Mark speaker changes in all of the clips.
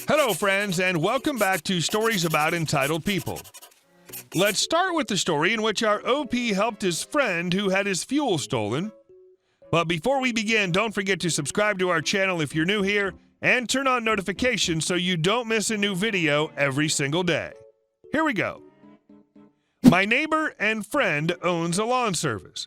Speaker 1: Hello, friends, and welcome back to Stories About Entitled People. Let's start with the story in which our OP helped his friend who had his fuel stolen. But before we begin, don't forget to subscribe to our channel if you're new here and turn on notifications so you don't miss a new video every single day. Here we go. My neighbor and friend owns a lawn service.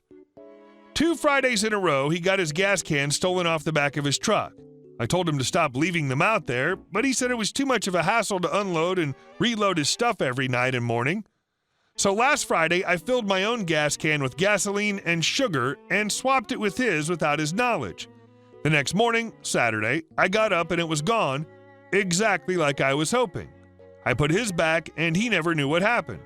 Speaker 1: 2 Fridays in a row, he got his gas can stolen off the back of his truck. I told him to stop leaving them out there, but he said it was too much of a hassle to unload and reload his stuff every night and morning. So last Friday, I filled my own gas can with gasoline and sugar and swapped it with his without his knowledge. The next morning, Saturday, I got up and it was gone, exactly like I was hoping. I put his back and he never knew what happened.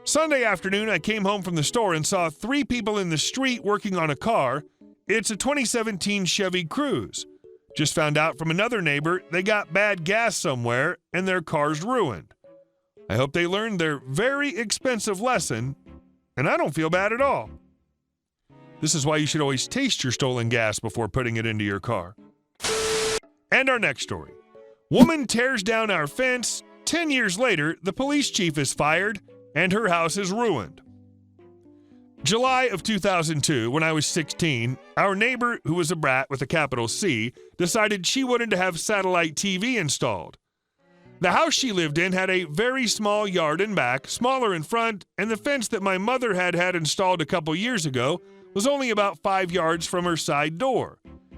Speaker 1: Sunday afternoon, I came home from the store and saw 3 people in the street working on a car. It's a 2017 Chevy Cruze. Just found out from another neighbor they got bad gas somewhere and their car's ruined. I hope they learned their very expensive lesson, and I don't feel bad at all. This is why you should always taste your stolen gas before putting it into your car. And our next story. Woman tears down our fence. 10 years later, the police chief is fired and her house is ruined. July of 2002, when I was 16, our neighbor, who was a brat with a capital C, decided she wanted to have satellite TV installed. The house she lived in had a very small yard in back, smaller in front, and the fence that my mother had installed a couple years ago was only about 5 yards from her side door.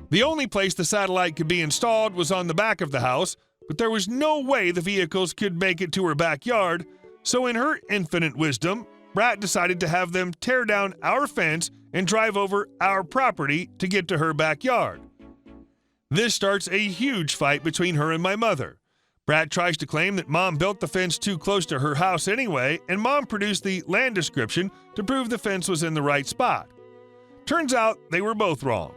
Speaker 1: The only place the satellite could be installed was on the back of the house, but there was no way the vehicles could make it to her backyard, so in her infinite wisdom, Brat decided to have them tear down our fence and drive over our property to get to her backyard. This starts a huge fight between her and my mother. Brat tries to claim that Mom built the fence too close to her house anyway, and Mom produced the land description to prove the fence was in the right spot. Turns out they were both wrong.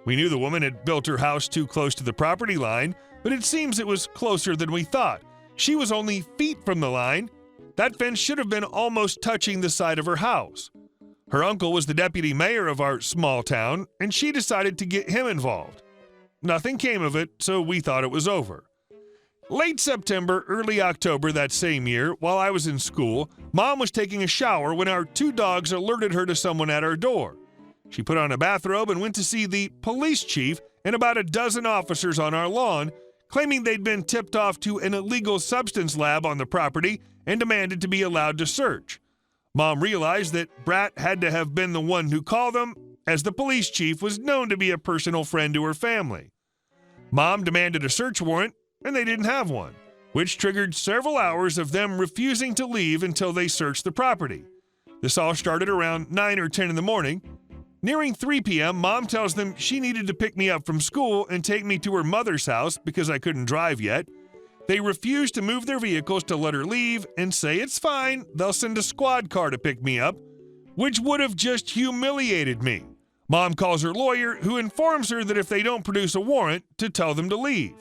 Speaker 1: We knew the woman had built her house too close to the property line, but it seems it was closer than we thought. She was only feet from the line. That fence should have been almost touching the side of her house. Her uncle was the deputy mayor of our small town, and she decided to get him involved. Nothing came of it, so we thought it was over. Late September, early October that same year, while I was in school, Mom was taking a shower when our 2 dogs alerted her to someone at our door. She put on a bathrobe and went to see the police chief and about a dozen officers on our lawn, claiming they'd been tipped off to an illegal substance lab on the property and demanded to be allowed to search. Mom realized that Brat had to have been the one who called them, as the police chief was known to be a personal friend to her family. Mom demanded a search warrant, and they didn't have one, which triggered several hours of them refusing to leave until they searched the property. This all started around 9 or 10 in the morning. Nearing 3 p.m., Mom tells them she needed to pick me up from school and take me to her mother's house because I couldn't drive yet. They refused to move their vehicles to let her leave and say it's fine, they'll send a squad car to pick me up, which would have just humiliated me. Mom calls her lawyer, who informs her that if they don't produce a warrant, to tell them to leave.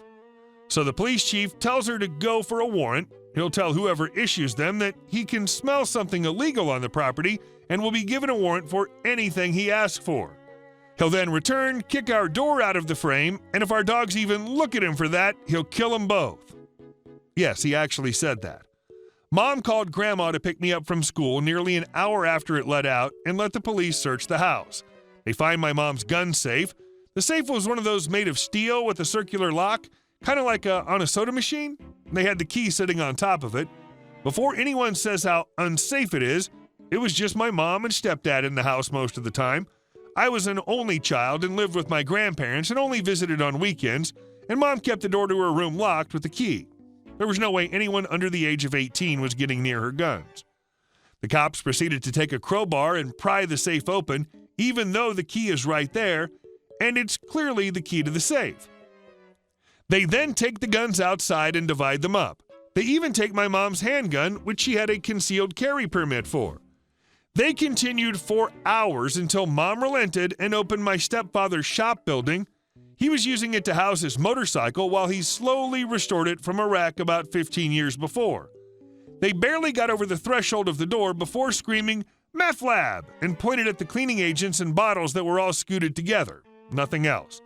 Speaker 1: So the police chief tells her to go for a warrant. He'll tell whoever issues them that he can smell something illegal on the property and will be given a warrant for anything he asks for. He'll then return, kick our door out of the frame, and if our dogs even look at him for that, he'll kill them both. Yes, he actually said that. Mom called Grandma to pick me up from school nearly an hour after it let out and let the police search the house. They find my mom's gun safe. The safe was one of those made of steel with a circular lock, kind of like on a soda machine. They had the key sitting on top of it. Before anyone says how unsafe it is, it was just my mom and stepdad in the house most of the time. I was an only child and lived with my grandparents and only visited on weekends, and Mom kept the door to her room locked with the key. There was no way anyone under the age of 18 was getting near her guns. The cops proceeded to take a crowbar and pry the safe open, even though the key is right there, and it's clearly the key to the safe. They then take the guns outside and divide them up. They even take my mom's handgun, which she had a concealed carry permit for. They continued for hours until Mom relented and opened my stepfather's shop building. He was using it to house his motorcycle while he slowly restored it from a wreck about 15 years before. They barely got over the threshold of the door before screaming, "Meth lab!" and pointed at the cleaning agents and bottles that were all scooted together. Nothing else.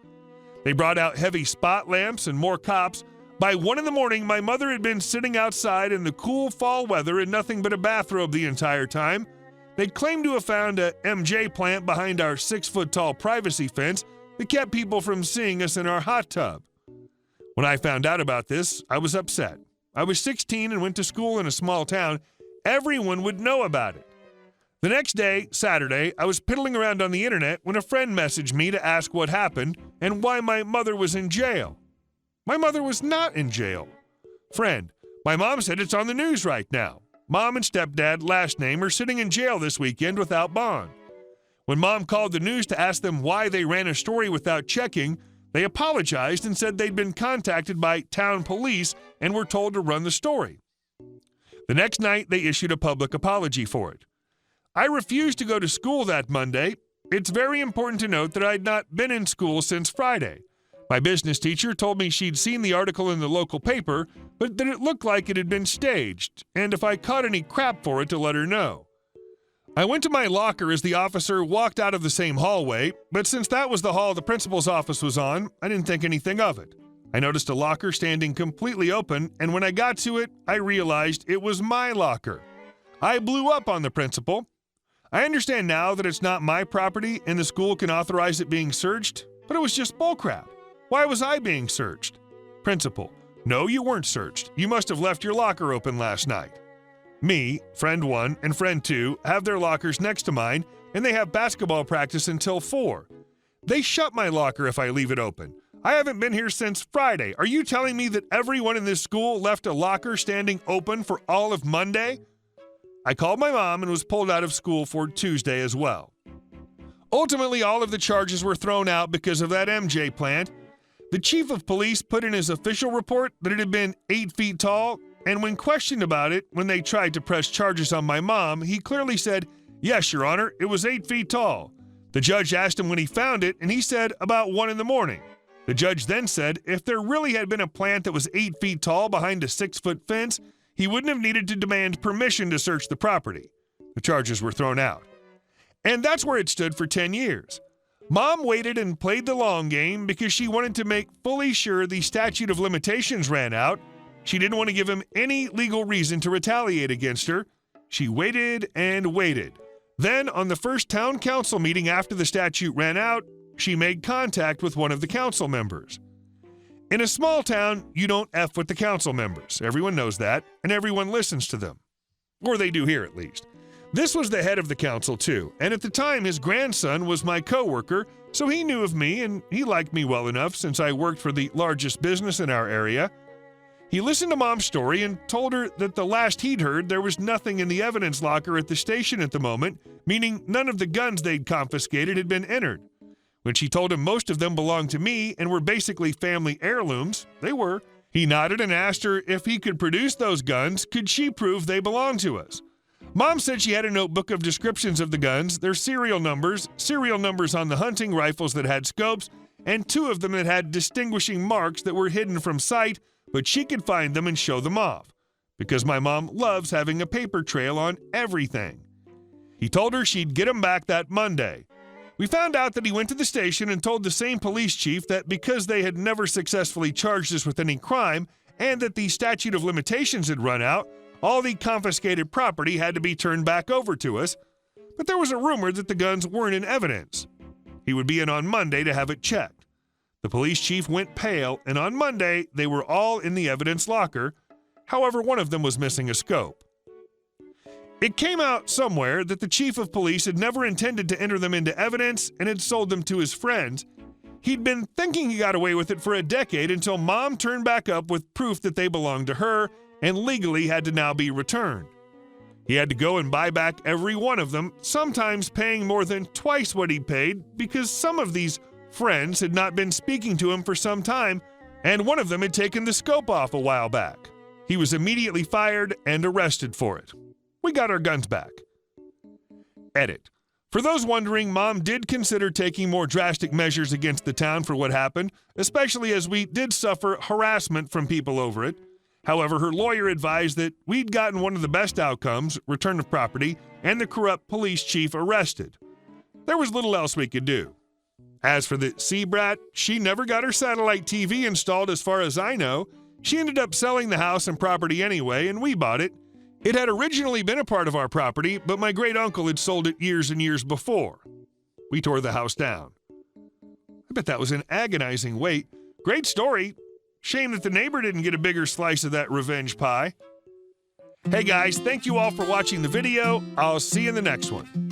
Speaker 1: They brought out heavy spot lamps and more cops. By 1 a.m, my mother had been sitting outside in the cool fall weather in nothing but a bathrobe the entire time. They claimed to have found a MJ plant behind our 6-foot-tall privacy fence that kept people from seeing us in our hot tub. When I found out about this, I was upset. I was 16 and went to school in a small town. Everyone would know about it. The next day, Saturday, I was piddling around on the internet when a friend messaged me to ask what happened and why my mother was in jail. My mother was not in jail. Friend, my mom said it's on the news right now. Mom and stepdad, last name, are sitting in jail this weekend without bond. When Mom called the news to ask them why they ran a story without checking, they apologized and said they'd been contacted by town police and were told to run the story. The next night, they issued a public apology for it. I refused to go to school that Monday. It's very important to note that I'd not been in school since Friday. My business teacher told me she'd seen the article in the local paper, but that it looked like it had been staged, and if I caught any crap for it to let her know. I went to my locker as the officer walked out of the same hallway, but since that was the hall the principal's office was on, I didn't think anything of it. I noticed a locker standing completely open, and when I got to it, I realized it was my locker. I blew up on the principal. I understand now that it's not my property and the school can authorize it being searched, but it was just bullcrap. Why was I being searched? Principal: no, you weren't searched. You must have left your locker open last night. Me, friend 1, and friend 2 have their lockers next to mine, and they have basketball practice until 4. They shut my locker if I leave it open. I haven't been here since Friday. Are you telling me that everyone in this school left a locker standing open for all of Monday? I called my mom and was pulled out of school for Tuesday as well. Ultimately, all of the charges were thrown out because of that MJ plant. The chief of police put in his official report that it had been 8 feet tall, and when questioned about it, when they tried to press charges on my mom, he clearly said, "Yes, Your Honor, it was 8 feet tall." The judge asked him when he found it, and he said about 1 a.m. The judge then said if there really had been a plant that was 8 feet tall behind a 6-foot fence, he wouldn't have needed to demand permission to search the property. The charges were thrown out. And that's where it stood for 10 years. Mom waited and played the long game because she wanted to make fully sure the statute of limitations ran out. She didn't want to give him any legal reason to retaliate against her. She waited and waited. Then, on the first town council meeting after the statute ran out, she made contact with one of the council members. In a small town, you don't F with the council members. Everyone knows that, and everyone listens to them. Or they do here, at least. This was the head of the council, too, and at the time his grandson was my co-worker, so he knew of me and he liked me well enough since I worked for the largest business in our area. He listened to Mom's story and told her that the last he'd heard there was nothing in the evidence locker at the station at the moment, meaning none of the guns they'd confiscated had been entered. When she told him most of them belonged to me and were basically family heirlooms, they were. He nodded and asked her if he could produce those guns, could she prove they belonged to us? Mom said she had a notebook of descriptions of the guns, their serial numbers on the hunting rifles that had scopes, and 2 of them that had distinguishing marks that were hidden from sight, but she could find them and show them off, because my mom loves having a paper trail on everything. He told her she'd get him back that Monday. We found out that he went to the station and told the same police chief that because they had never successfully charged us with any crime and that the statute of limitations had run out, all the confiscated property had to be turned back over to us, but there was a rumor that the guns weren't in evidence. He would be in on Monday to have it checked. The police chief went pale, and on Monday, they were all in the evidence locker. However, one of them was missing a scope. It came out somewhere that the chief of police had never intended to enter them into evidence and had sold them to his friends. He'd been thinking he got away with it for a decade until Mom turned back up with proof that they belonged to her and legally had to now be returned. He had to go and buy back every one of them, sometimes paying more than twice what he paid because some of these friends had not been speaking to him for some time, and one of them had taken the scope off a while back. He was immediately fired and arrested for it. We got our guns back. Edit. For those wondering, Mom did consider taking more drastic measures against the town for what happened, especially as we did suffer harassment from people over it. However, her lawyer advised that we'd gotten one of the best outcomes, return of property, and the corrupt police chief arrested. There was little else we could do. As for the C-Brat, she never got her satellite TV installed as far as I know. She ended up selling the house and property anyway, and we bought it. It had originally been a part of our property, but my great-uncle had sold it years and years before. We tore the house down. I bet that was an agonizing wait. Great story. Shame that the neighbor didn't get a bigger slice of that revenge pie. Hey guys, thank you all for watching the video. I'll see you in the next one.